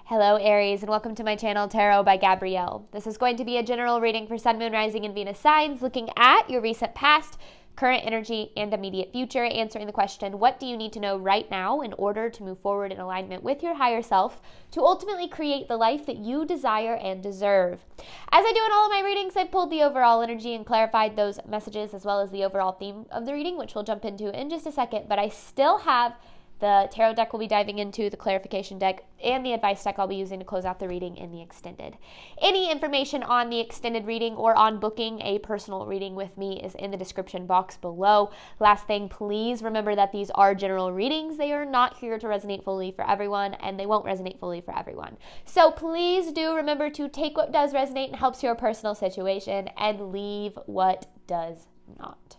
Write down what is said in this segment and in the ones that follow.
Hello Aries, and welcome to my channel Tarot by Gabrielle. This is going to be a general reading for Sun, Moon, Rising, and Venus signs, looking at your recent past, current energy, and immediate future, answering the question, what do you need to know right now in order to move forward in alignment with your higher self to ultimately create the life that you desire and deserve? As I do in all of my readings, I've pulled the overall energy and clarified those messages as well as the overall theme of the reading, which we'll jump into in just a second, but I still have the tarot deck we'll be diving into, the clarification deck, and the advice deck I'll be using to close out the reading in the extended. Any information on the extended reading or on booking a personal reading with me is in the description box below. Last thing, please remember that these are general readings. They are not here to resonate fully for everyone, and they won't resonate fully for everyone. So please do remember to take what does resonate and helps your personal situation and leave what does not.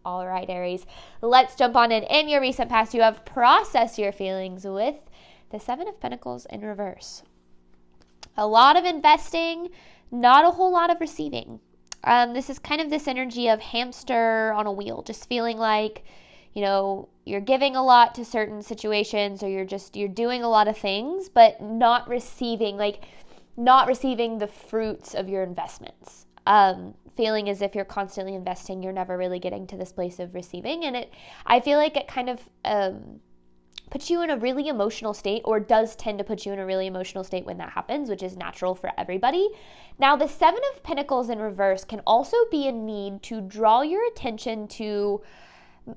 All right, Aries, let's jump on in. In your recent past, you have processed your feelings with the Seven of Pentacles in reverse. A lot of investing, not a whole lot of receiving. This is kind of this energy of hamster on a wheel, just feeling like, you're giving a lot to certain situations, or you're doing a lot of things, but not receiving the fruits of your investments. Feeling as if you're constantly investing, you're never really getting to this place of receiving. And I feel like it kind of puts you in a really emotional state, or does tend to put you in a really emotional state when that happens, which is natural for everybody. Now, the Seven of Pentacles in reverse can also be a need to draw your attention to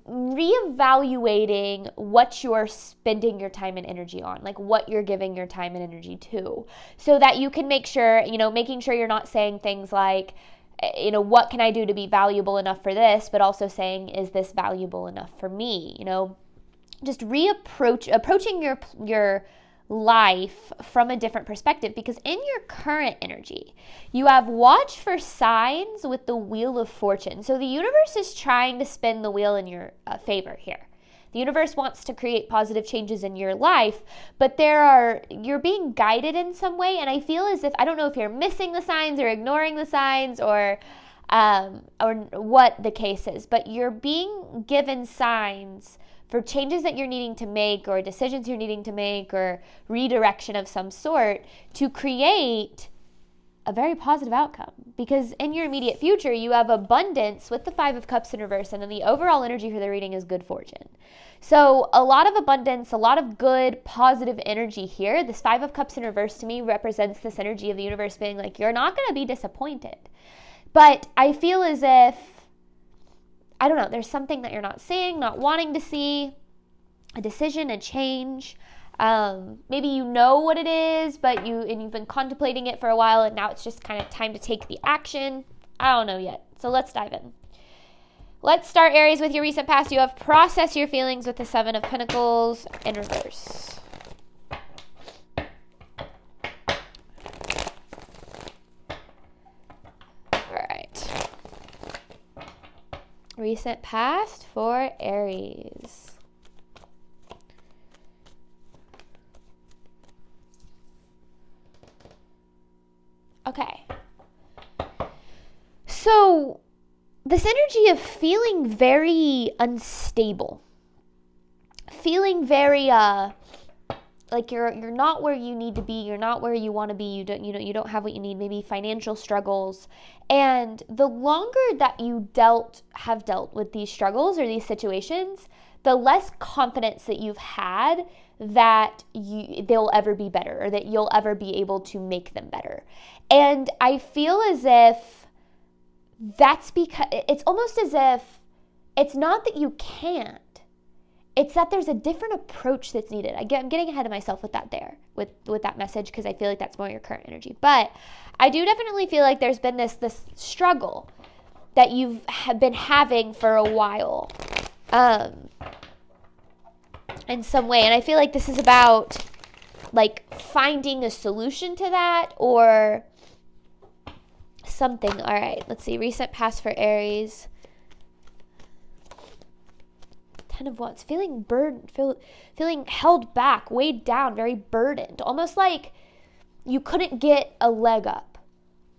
reevaluating what you're spending your time and energy on, like what you're giving your time and energy to, so that you can make sure, making sure you're not saying things like, what can I do to be valuable enough for this, but also saying, is this valuable enough for me? Just approaching your life from a different perspective, because in your current energy, you have watch for signs with the Wheel of Fortune. So the universe is trying to spin the wheel in your favor here. The universe wants to create positive changes in your life, but you're being guided in some way, and I feel as if, I don't know if you're missing the signs or ignoring the signs or what the case is, but you're being given signs for changes that you're needing to make, or decisions you're needing to make, or redirection of some sort to create a very positive outcome. Because in your immediate future, you have abundance with the Five of Cups in reverse, and then the overall energy for the reading is good fortune. So a lot of abundance, a lot of good, positive energy here. This Five of Cups in reverse to me represents this energy of the universe being like, you're not going to be disappointed. But I feel as if, I don't know, there's something that you're not seeing, not wanting to see, a decision, a change. Maybe you know what it is, but you've been contemplating it for a while, and now it's just kind of time to take the action. I don't know yet. So let's dive in. Let's start, Aries, with your recent past. You have processed your feelings with the Seven of Pentacles in reverse. All right. Recent past for Aries. Okay. So this energy of feeling very unstable, feeling very like you're not where you need to be, you're not where you want to be, you don't have what you need, maybe financial struggles. And the longer that you have dealt with these struggles or these situations, the less confidence that you've had that they'll ever be better, or that you'll ever be able to make them better. And I feel as if that's because it's almost as if it's not that you can't, it's that there's a different approach that's needed. I'm getting ahead of myself with that with that message, because I feel like that's more your current energy. But I do definitely feel like there's been this struggle that you've been having for a while in some way. And I feel like this is about like finding a solution to that or something. All right, let's see. Recent past for Aries. Ten of Wands. Feeling feeling held back, weighed down, very burdened. Almost like you couldn't get a leg up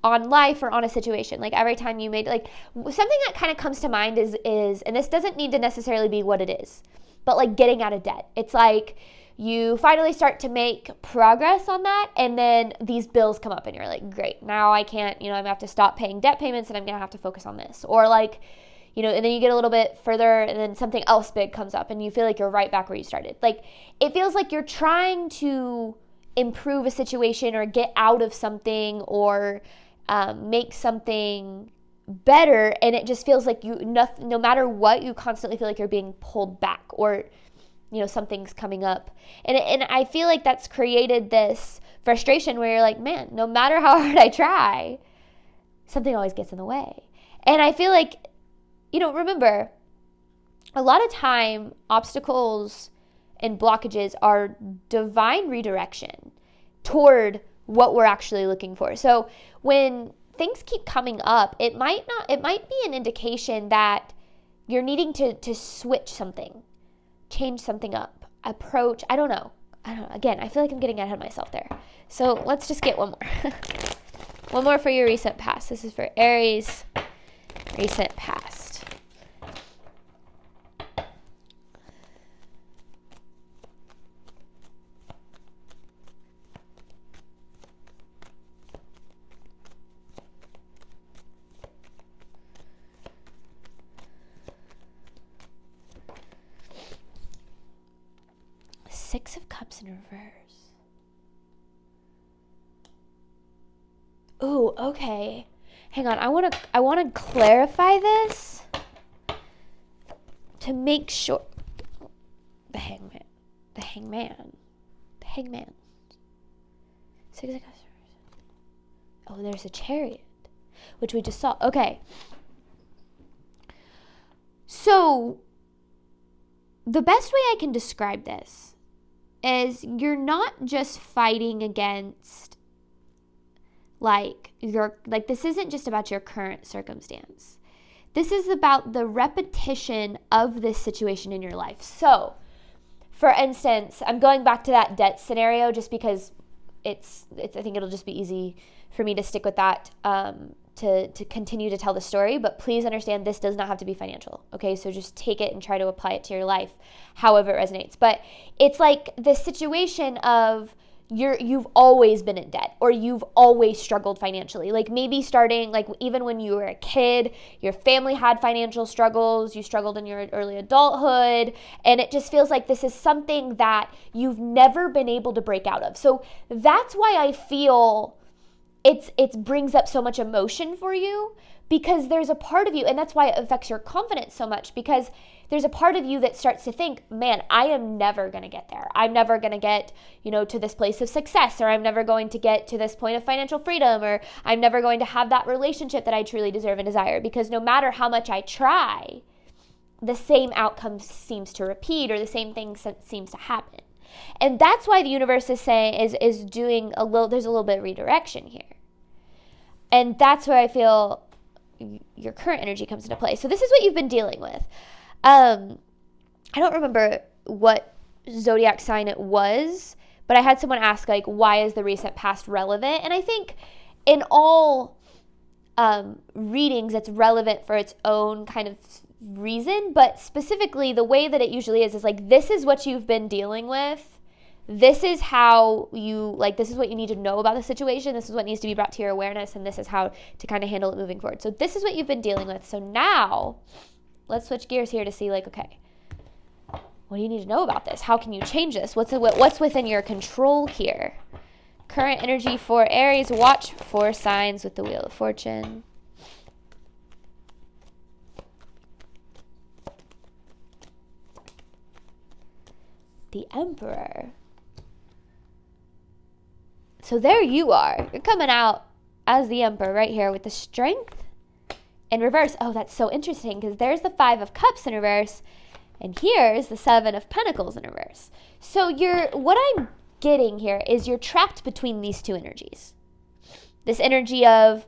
on life or on a situation. Like every time you made, like, something that kind of comes to mind is, and this doesn't need to necessarily be what it is, but like getting out of debt. It's like you finally start to make progress on that, and then these bills come up and you're like, great, now I can't, I'm gonna have to stop paying debt payments and I'm gonna have to focus on this. Or like, and then you get a little bit further and then something else big comes up and you feel like you're right back where you started. Like, it feels like you're trying to improve a situation or get out of something or make something better, and it just feels like no matter what, you constantly feel like you're being pulled back, or something's coming up, and I feel like that's created this frustration where you're like, man, no matter how hard I try, something always gets in the way. And I feel like, remember, a lot of time obstacles and blockages are divine redirection toward what we're actually looking for. So when things keep coming up, it might be an indication that you're needing to switch something, change something up, approach. I don't know. Again, I feel like I'm getting ahead of myself there. So let's just get one more. One more for your recent past. This is for Aries, recent past. Six of Cups in reverse. Ooh, okay. Hang on. I want to clarify this to make sure. The Hangman. Six of Cups. Oh, there's a Chariot, which we just saw. Okay. So the best way I can describe this is you're not just fighting against this isn't just about your current circumstance. This is about the repetition of this situation in your life. So, for instance, I'm going back to that debt scenario just because I think it'll just be easy for me to stick with that to continue to tell the story. But please understand, this does not have to be financial. Okay, so just take it and try to apply it to your life however it resonates. But it's like this situation of you've always been in debt, or you've always struggled financially. Like maybe starting, like even when you were a kid, your family had financial struggles, you struggled in your early adulthood, and it just feels like this is something that you've never been able to break out of. So that's why I feel it brings up so much emotion for you, because there's a part of you, and that's why it affects your confidence so much, because there's a part of you that starts to think, man, I am never going to get there. I'm never going to get, to this place of success, or I'm never going to get to this point of financial freedom, or I'm never going to have that relationship that I truly deserve and desire, because no matter how much I try, the same outcome seems to repeat, or the same thing seems to happen. And that's why the universe is saying, is doing there's a little bit of redirection here. And that's where I feel your current energy comes into play. So this is what you've been dealing with. I don't remember what zodiac sign it was, but I had someone ask, like, why is the recent past relevant? And I think in all readings, it's relevant for its own kind of reason, but specifically the way that it usually is like, this is what you've been dealing with. This is how this is what you need to know about the situation. This is what needs to be brought to your awareness, and this is how to kind of handle it moving forward. So this is what you've been dealing with. So now let's switch gears here to see, like, okay, what do you need to know about this? How can you change this? What's within your control here? Current energy for Aries. Watch for signs with the Wheel of Fortune. The Emperor. So there you are. You're coming out as the Emperor right here with the Strength in reverse. Oh, that's so interesting, because there's the Five of Cups in reverse, and here's the Seven of Pentacles in reverse. So what I'm getting here is you're trapped between these two energies. This energy of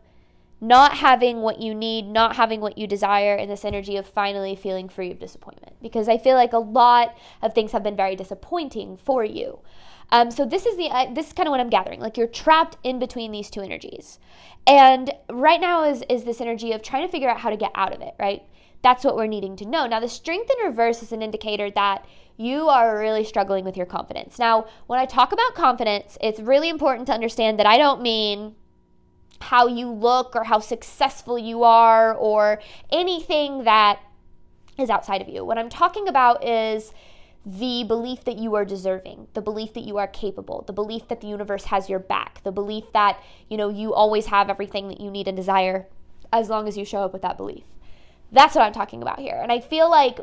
not having what you need, not having what you desire, and this energy of finally feeling free of disappointment. Because I feel like a lot of things have been very disappointing for you. So this is kind of what I'm gathering. Like, you're trapped in between these two energies. And right now is this energy of trying to figure out how to get out of it, right? That's what we're needing to know. Now, the Strength in reverse is an indicator that you are really struggling with your confidence. Now, when I talk about confidence, it's really important to understand that I don't mean how you look or how successful you are or anything that is outside of you. What I'm talking about is the belief that you are deserving, the belief that you are capable, the belief that the universe has your back, the belief that, you always have everything that you need and desire as long as you show up with that belief. That's what I'm talking about here. And I feel like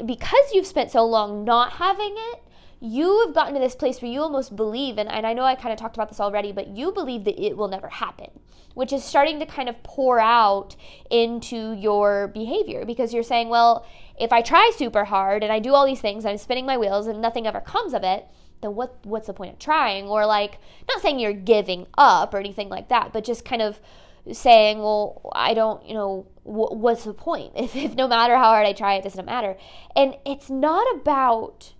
because you've spent so long not having it, you have gotten to this place where you almost believe, and I know I kind of talked about this already, but you believe that it will never happen, which is starting to kind of pour out into your behavior, because you're saying, well, if I try super hard and I do all these things and I'm spinning my wheels and nothing ever comes of it, then what's the point of trying? Or like, not saying you're giving up or anything like that, but just kind of saying, well, I don't, what's the point? If no matter how hard I try, it doesn't matter. And it's not about,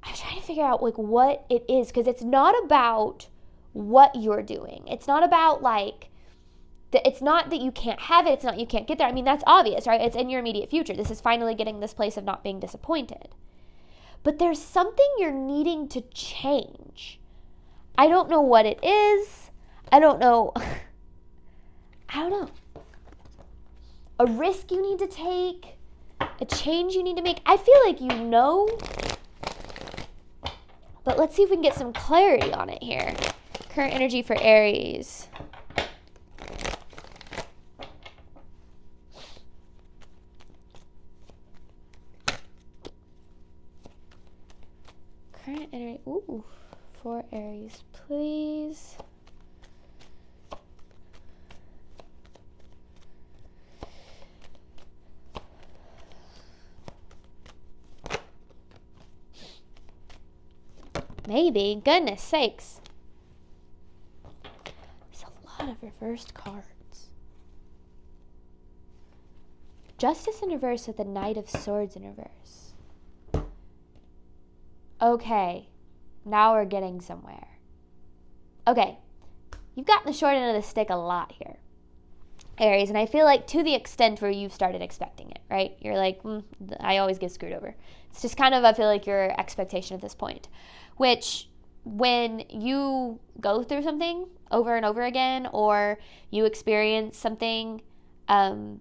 I'm trying to figure out like what it is, because it's not about what you're doing. It's not about like, it's not that you can't have it. It's not you can't get there. I mean, that's obvious, right? It's in your immediate future. This is finally getting this place of not being disappointed. But there's something you're needing to change. I don't know what it is. I don't know. A risk you need to take, a change you need to make. I feel like but let's see if we can get some clarity on it here. Current energy for Aries. Current energy, for Aries, please. Maybe. Goodness sakes. There's a lot of reversed cards. Justice in reverse with the Knight of Swords in reverse. Okay. Now we're getting somewhere. Okay. You've gotten the short end of the stick a lot here, Aries. And I feel like to the extent where you've started expecting it, right? You're like, I always get screwed over. It's just kind of, I feel like, your expectation at this point. Which, when you go through something over and over again, or you experience something that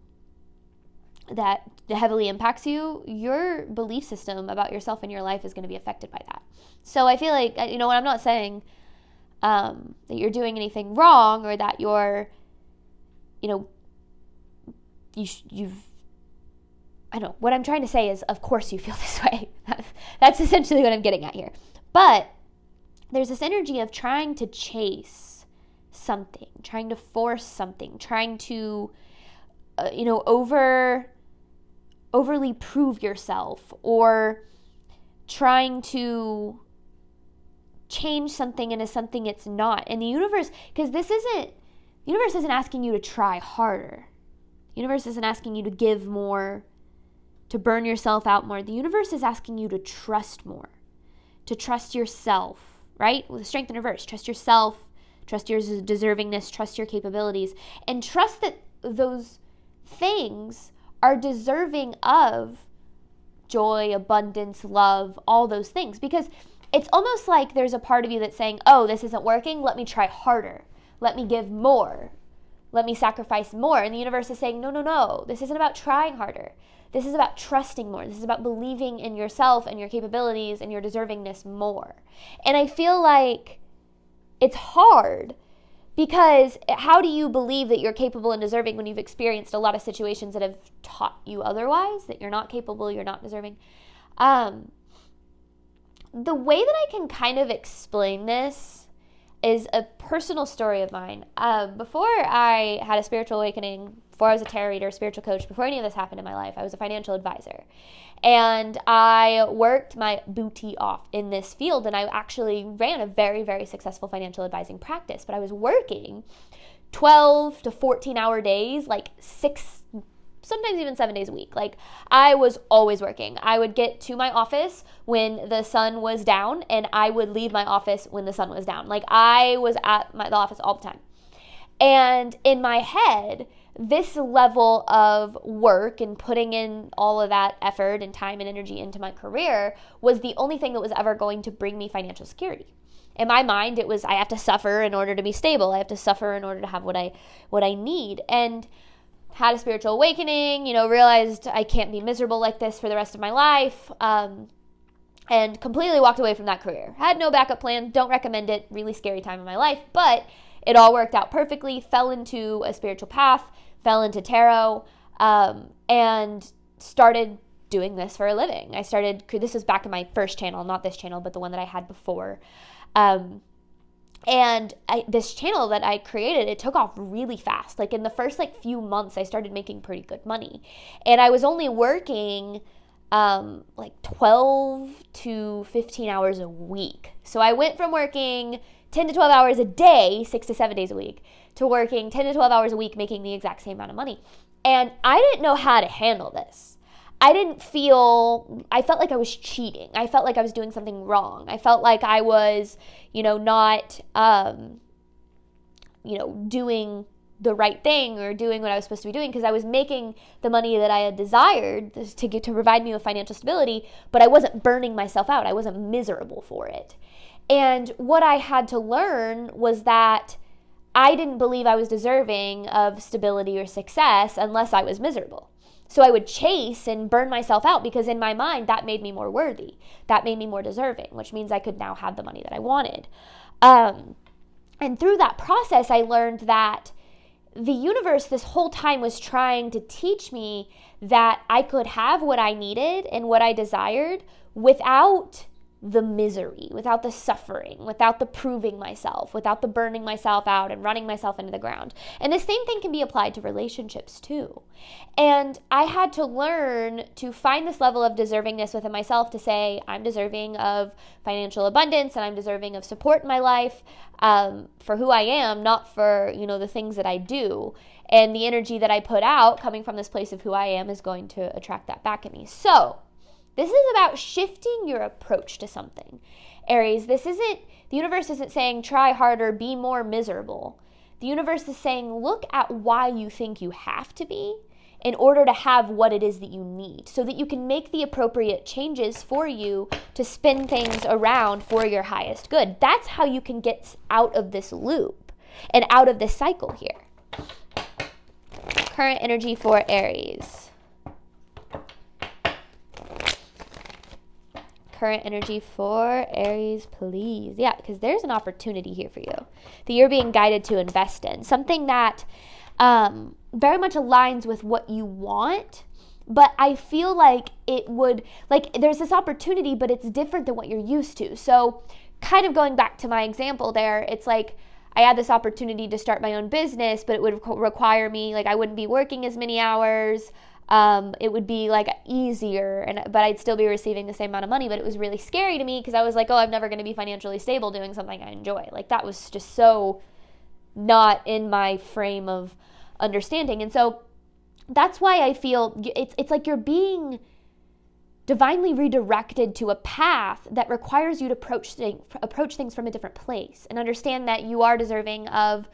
heavily impacts you, your belief system about yourself and your life is going to be affected by that. So I feel like, when I'm not saying that you're doing anything wrong, or that you're, I don't know. What I'm trying to say is, of course you feel this way. That's essentially what I'm getting at here. But there's this energy of trying to chase something, trying to force something, trying to, overly prove yourself, or trying to change something into something it's not. And the universe, because the universe isn't asking you to try harder. The universe isn't asking you to give more, to burn yourself out more. The universe is asking you to trust more, to trust yourself, right? With strength in reverse, trust yourself, trust your deservingness, trust your capabilities, and trust that those things are deserving of joy, abundance, love, all those things. Because it's almost like there's a part of you that's saying, oh, this isn't working, let me try harder, let me give more, let me sacrifice more. And the universe is saying, no, this isn't about trying harder. This is about trusting more. This is about believing in yourself and your capabilities and your deservingness more. And I feel like it's hard, because how do you believe that you're capable and deserving when you've experienced a lot of situations that have taught you otherwise, that you're not capable, you're not deserving? The way that I can kind of explain this is a personal story of mine. Before I had a spiritual awakening, before I was a tarot reader, spiritual coach, before any of this happened in my life, I was a financial advisor. And I worked my booty off in this field, and I actually ran a very, very successful financial advising practice. But I was working 12 to 14-hour days, like 6, sometimes even 7 days a week. Like, I was always working. I would get to my office when the sun was down, and I would leave my office when the sun was down. Like, I was at the office all the time. And in my head, this level of work and putting in all of that effort and time and energy into my career was the only thing that was ever going to bring me financial security. In my mind, it was, I have to suffer in order to be stable. I have to suffer in order to have what I need. And had a spiritual awakening, realized I can't be miserable like this for the rest of my life, and completely walked away from that career. Had no backup plan, don't recommend it, really scary time in my life, but it all worked out perfectly, fell into a spiritual path, fell into tarot, and started doing this for a living. This was back in my first channel, not this channel, but the one that I had before. This channel that I created, it took off really fast. Like in the first few months, I started making pretty good money. And I was only working 12 to 15 hours a week. So I went from working 10 to 12 hours a day, 6 to 7 days a week, to working 10 to 12 hours a week, making the exact same amount of money. And I didn't know how to handle this. I felt like I was cheating. I felt like I was doing something wrong. I felt like I was, not, doing the right thing or doing what I was supposed to be doing, because I was making the money that I had desired to provide me with financial stability, but I wasn't burning myself out. I wasn't miserable for it. And what I had to learn was that I didn't believe I was deserving of stability or success unless I was miserable. So I would chase and burn myself out because in my mind, that made me more worthy. That made me more deserving, which means I could now have the money that I wanted. And through that process, I learned that the universe this whole time was trying to teach me that I could have what I needed and what I desired without the misery, without the suffering, without the proving myself, without the burning myself out and running myself into the ground. And the same thing can be applied to relationships too. And I had to learn to find this level of deservingness within myself to say, I'm deserving of financial abundance and I'm deserving of support in my life for who I am, not for, the things that I do. And the energy that I put out coming from this place of who I am is going to attract that back at me. So this is about shifting your approach to something. Aries, the universe isn't saying try harder, be more miserable. The universe is saying look at why you think you have to be in order to have what it is that you need so that you can make the appropriate changes for you to spin things around for your highest good. That's how you can get out of this loop and out of this cycle here. Current energy for Aries. Current energy for Aries, please. Yeah, because there's an opportunity here for you that you're being guided to invest in. Something that very much aligns with what you want, but I feel like there's this opportunity, but it's different than what you're used to. So kind of going back to my example there, it's like I had this opportunity to start my own business, but it would require me, I wouldn't be working as many hours. It would be easier, but I'd still be receiving the same amount of money, but it was really scary to me because I was like, I'm never going to be financially stable doing something I enjoy. That was just so not in my frame of understanding. And so that's why I feel it's like you're being divinely redirected to a path that requires you to approach things from a different place and understand that you are deserving of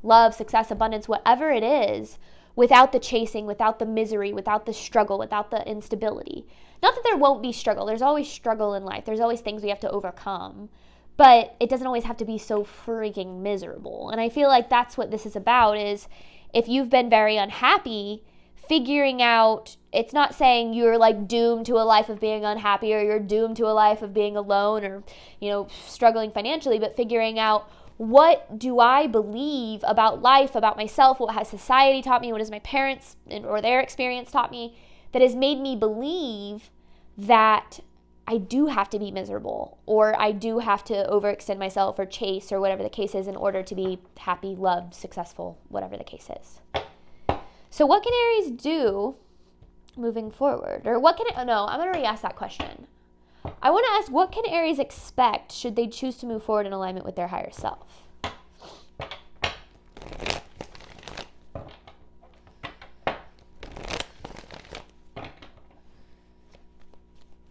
love, success, abundance, whatever it is, without the chasing, without the misery, without the struggle, without the instability. Not that there won't be struggle. There's always struggle in life. There's always things we have to overcome. But it doesn't always have to be so freaking miserable. And I feel like that's what this is about, is if you've been very unhappy, figuring out, it's not saying you're doomed to a life of being unhappy or you're doomed to a life of being alone or, struggling financially, but figuring out, what do I believe about life, about myself? What has society taught me? What has my parents or their experience taught me that has made me believe that I do have to be miserable or I do have to overextend myself or chase or whatever the case is in order to be happy, loved, successful, whatever the case is. So what can Aries do moving forward? Or I'm going to re-ask that question. I want to ask, what can Aries expect should they choose to move forward in alignment with their higher self?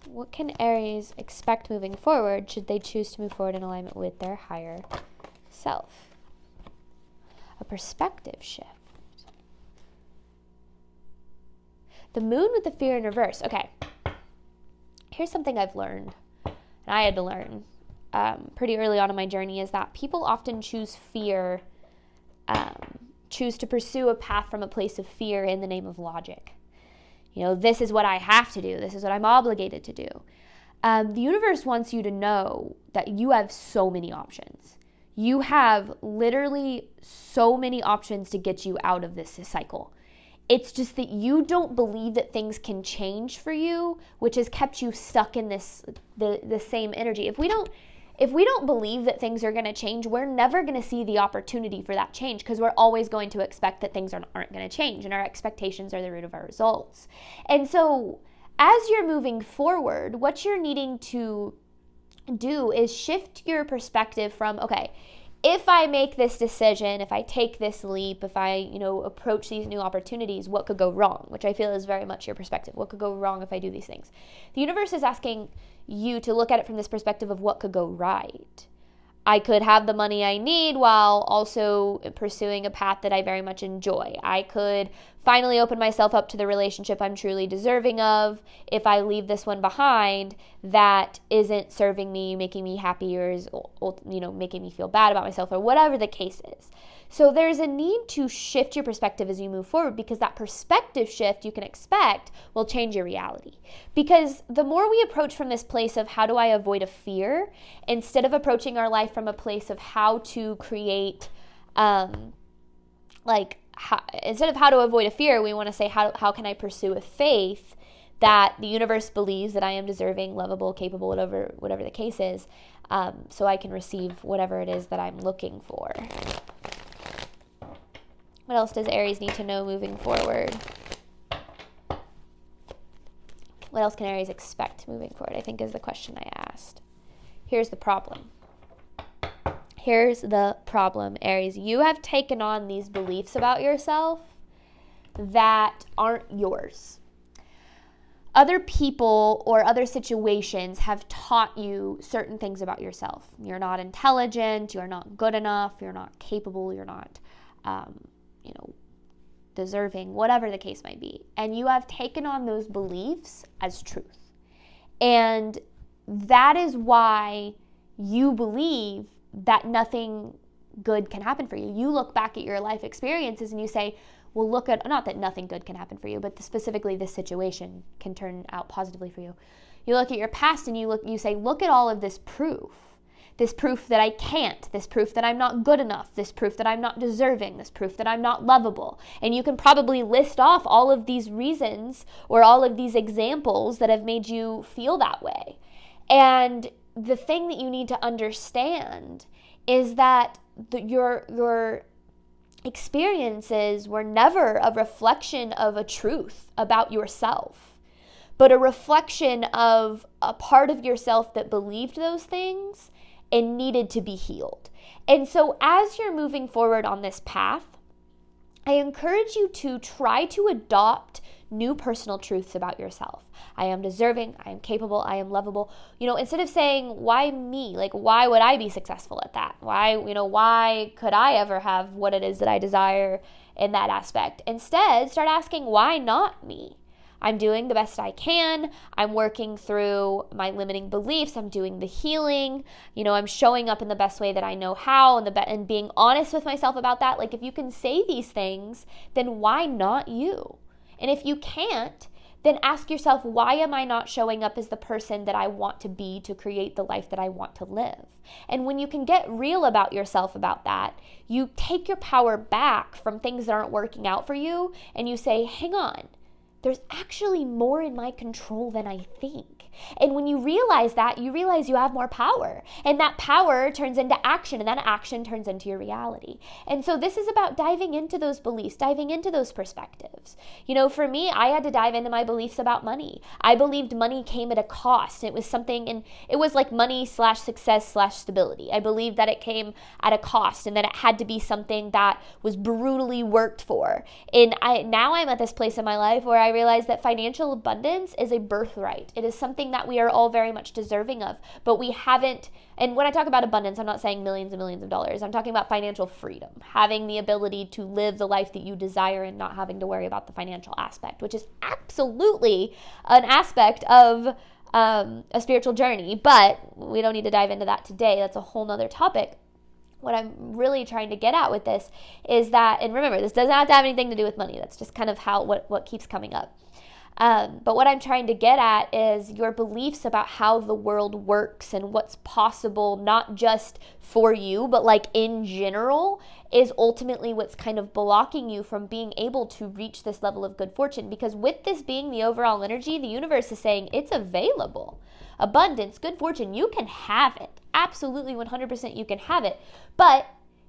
What can Aries expect moving forward should they choose to move forward in alignment with their higher self? A perspective shift. The moon with the fear in reverse. Okay. Here's something I've learned, and I had to learn pretty early on in my journey, is that people often choose fear, choose to pursue a path from a place of fear in the name of logic. This is what I have to do. This is what I'm obligated to do. The universe wants you to know that you have so many options. You have literally so many options to get you out of this cycle. It's just that you don't believe that things can change for you, which has kept you stuck in the same energy. If we don't believe that things are going to change, we're never going to see the opportunity for that change, because we're always going to expect that things aren't going to change, and our expectations are the root of our results. And so as you're moving forward, what you're needing to do is shift your perspective from, okay, if I make this decision, if I take this leap, if I, approach these new opportunities, what could go wrong? Which I feel is very much your perspective. What could go wrong if I do these things? The universe is asking you to look at it from this perspective of what could go right. I could have the money I need while also pursuing a path that I very much enjoy. I could finally open myself up to the relationship I'm truly deserving of if I leave this one behind that isn't serving me, making me happy, or is, making me feel bad about myself, or whatever the case is. So there's a need to shift your perspective as you move forward, because that perspective shift you can expect will change your reality. Because the more we approach from this place of how do I avoid a fear, instead of approaching our life from a place of how to create, instead of how to avoid a fear, we want to say how can I pursue a faith that the universe believes that I am deserving, lovable, capable, whatever the case is, so I can receive whatever it is that I'm looking for. What else does Aries need to know moving forward? What else can Aries expect moving forward, I think is the question I asked. Here's the problem. Here's the problem, Aries. You have taken on these beliefs about yourself that aren't yours. Other people or other situations have taught you certain things about yourself. You're not intelligent, you're not good enough, you're not capable, you're not deserving, whatever the case might be. And you have taken on those beliefs as truth. And that is why you believe that nothing good can happen for you. You look back at your life experiences and you say, well, not that nothing good can happen for you, but specifically this situation can turn out positively for you. You look at your past and you say, look at all of this proof that I can't, this proof that I'm not good enough, this proof that I'm not deserving, this proof that I'm not lovable. And you can probably list off all of these reasons or all of these examples that have made you feel that way. And the thing that you need to understand is that your experiences were never a reflection of a truth about yourself, but a reflection of a part of yourself that believed those things and needed to be healed. And so as you're moving forward on this path, I encourage you to try to adopt new personal truths about yourself. I am deserving, I am capable, I am lovable. Instead of saying, why me? Like, why would I be successful at that? Why could I ever have what it is that I desire in that aspect? Instead, start asking, why not me? I'm doing the best I can. I'm working through my limiting beliefs. I'm doing the healing. I'm showing up in the best way that I know how, and being honest with myself about that. Like, if you can say these things, then why not you? And if you can't, then ask yourself, why am I not showing up as the person that I want to be to create the life that I want to live? And when you can get real about yourself about that, you take your power back from things that aren't working out for you, and you say, hang on, there's actually more in my control than I think. And when you realize that, you realize you have more power. And that power turns into action, and that action turns into your reality. And so this is about diving into those beliefs, diving into those perspectives. For me, I had to dive into my beliefs about money. I believed money came at a cost. It was something, and it was like money/success/stability. I believed that it came at a cost, and that it had to be something that was brutally worked for. And now I'm at this place in my life where I I realized that financial abundance is a birthright. It is something that we are all very much deserving of, but we haven't, and when I talk about abundance, I'm not saying millions and millions of dollars. I'm talking about financial freedom, having the ability to live the life that you desire and not having to worry about the financial aspect, which is absolutely an aspect of a spiritual journey, but we don't need to dive into that today. That's a whole nother topic. What I'm really trying to get at with this is that, and remember, this doesn't have to have anything to do with money. That's just kind of what keeps coming up. But what I'm trying to get at is your beliefs about how the world works and what's possible, not just for you, but like in general, is ultimately what's kind of blocking you from being able to reach this level of good fortune. Because with this being the overall energy, the universe is saying it's available. Abundance, good fortune, you can have it. Absolutely 100% you can have it. But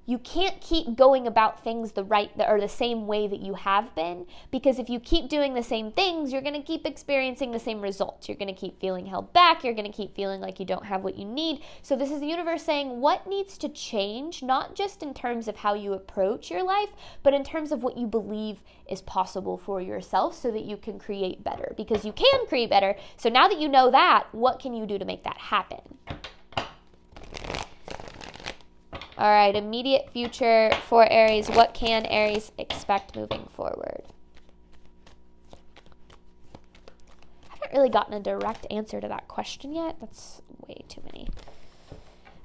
you can't keep going about things the same way that you have been, because if you keep doing the same things, you're going to keep experiencing the same results. You're going to keep feeling held back. You're going to keep feeling like you don't have what you need. So this is the universe saying what needs to change, not just in terms of how you approach your life, but in terms of what you believe is possible for yourself so that you can create better, because you can create better. So now that you know that, what can you do to make that happen? All right, immediate future for Aries. What can Aries expect moving forward? I haven't really gotten a direct answer to that question yet. That's way too many.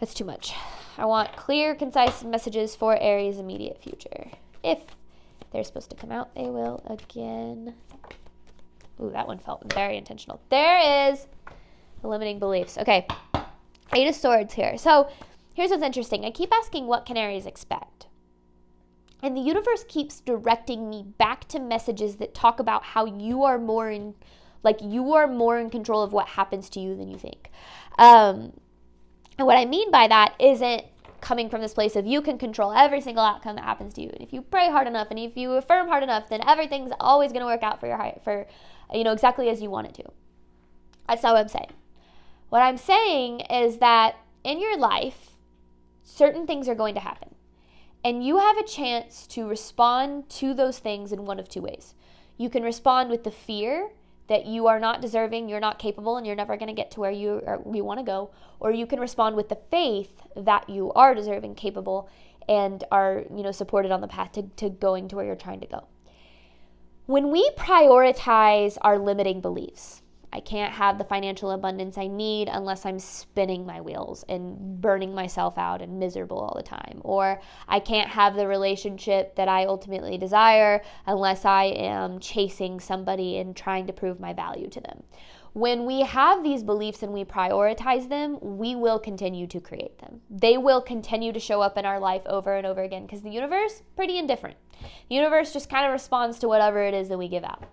That's too much. I want clear, concise messages for Aries' immediate future. If they're supposed to come out, they will again. Ooh, that one felt very intentional. There is the limiting beliefs. Okay, 8 of Swords here. So here's what's interesting. I keep asking, what can Aries expect? And the universe keeps directing me back to messages that talk about how you are more in control of what happens to you than you think. And what I mean by that isn't coming from this place of you can control every single outcome that happens to you. And if you pray hard enough and if you affirm hard enough, then everything's always going to work out for exactly as you want it to. That's not what I'm saying. What I'm saying is that in your life, certain things are going to happen. And you have a chance to respond to those things in one of two ways. You can respond with the fear that you are not deserving, you're not capable, and you're never going to get to where you want to go. Or you can respond with the faith that you are deserving, capable, and are supported on the path to going to where you're trying to go. When we prioritize our limiting beliefs, I can't have the financial abundance I need unless I'm spinning my wheels and burning myself out and miserable all the time. Or I can't have the relationship that I ultimately desire unless I am chasing somebody and trying to prove my value to them. When we have these beliefs and we prioritize them, we will continue to create them. They will continue to show up in our life over and over again, because the universe, pretty indifferent. The universe just kind of responds to whatever it is that we give out.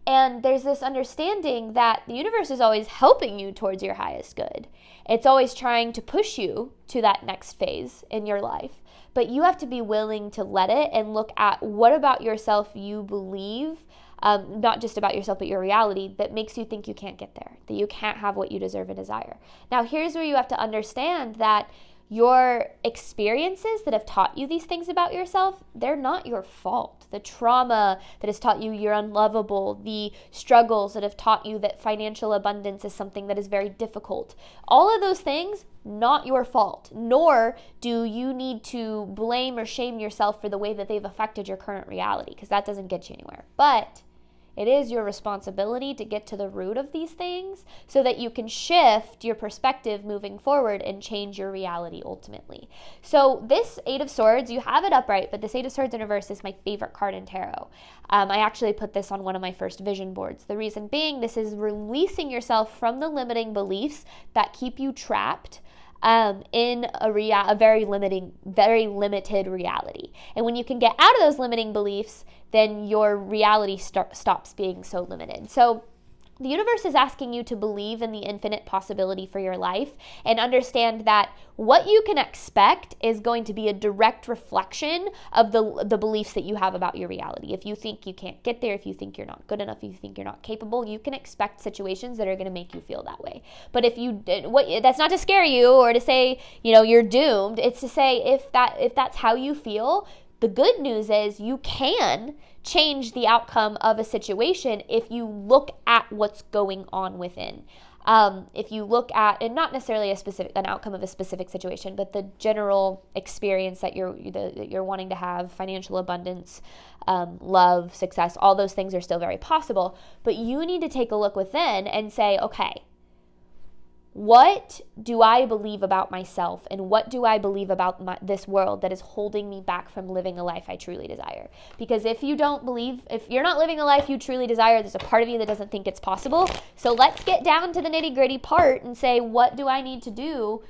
And there's this understanding that the universe is always helping you towards your highest good. It's always trying to push you to that next phase in your life. But you have to be willing to let it and look at what about yourself you believe, not just about yourself, but your reality, that makes you think you can't get there, that you can't have what you deserve and desire. Now, here's where you have to understand that your experiences that have taught you these things about yourself, they're not your fault. The trauma that has taught you you're unlovable, the struggles that have taught you that financial abundance is something that is very difficult, all of those things, not your fault, nor do you need to blame or shame yourself for the way that they've affected your current reality, because that doesn't get you anywhere. But it is your responsibility to get to the root of these things so that you can shift your perspective moving forward and change your reality ultimately. So this 8 of Swords, you have it upright, but this 8 of Swords in reverse is my favorite card in tarot. I actually put this on one of my first vision boards. The reason being, this is releasing yourself from the limiting beliefs that keep you trapped in a very limited reality. And when you can get out of those limiting beliefs, then your reality stops being so limited. So the universe is asking you to believe in the infinite possibility for your life and understand that what you can expect is going to be a direct reflection of the beliefs that you have about your reality. If you think you can't get there, if you think you're not good enough, if you think you're not capable, you can expect situations that are going to make you feel that way. But that's not to scare you or to say, you're doomed. It's to say if that's how you feel, the good news is you can change the outcome of a situation if you look at what's going on within. If you look at, and not necessarily an outcome of a specific situation, but the general experience that you're wanting to have, financial abundance, love, success, all those things are still very possible. But you need to take a look within and say, okay, what do I believe about myself, and what do I believe about this world that is holding me back from living a life I truly desire? Because if you're not living a life you truly desire, there's a part of you that doesn't think it's possible. So let's get down to the nitty-gritty part and say, what do I need to do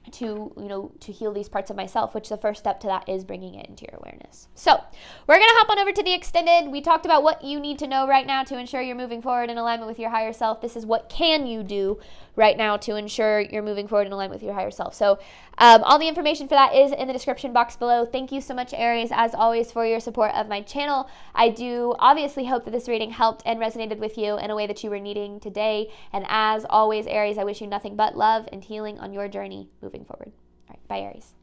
to heal these parts of myself, which the first step to that is bringing it into your awareness. So we're going to hop on over to the extended. We talked about what you need to know right now to ensure you're moving forward in alignment with your higher self. This is what can you do right now to ensure you're moving forward in alignment with your higher self. So all the information for that is in the description box below. Thank you so much, Aries, as always, for your support of my channel. I do obviously hope that this reading helped and resonated with you in a way that you were needing today. And as always, Aries, I wish you nothing but love and healing on your journey moving forward. All right, bye, Aries.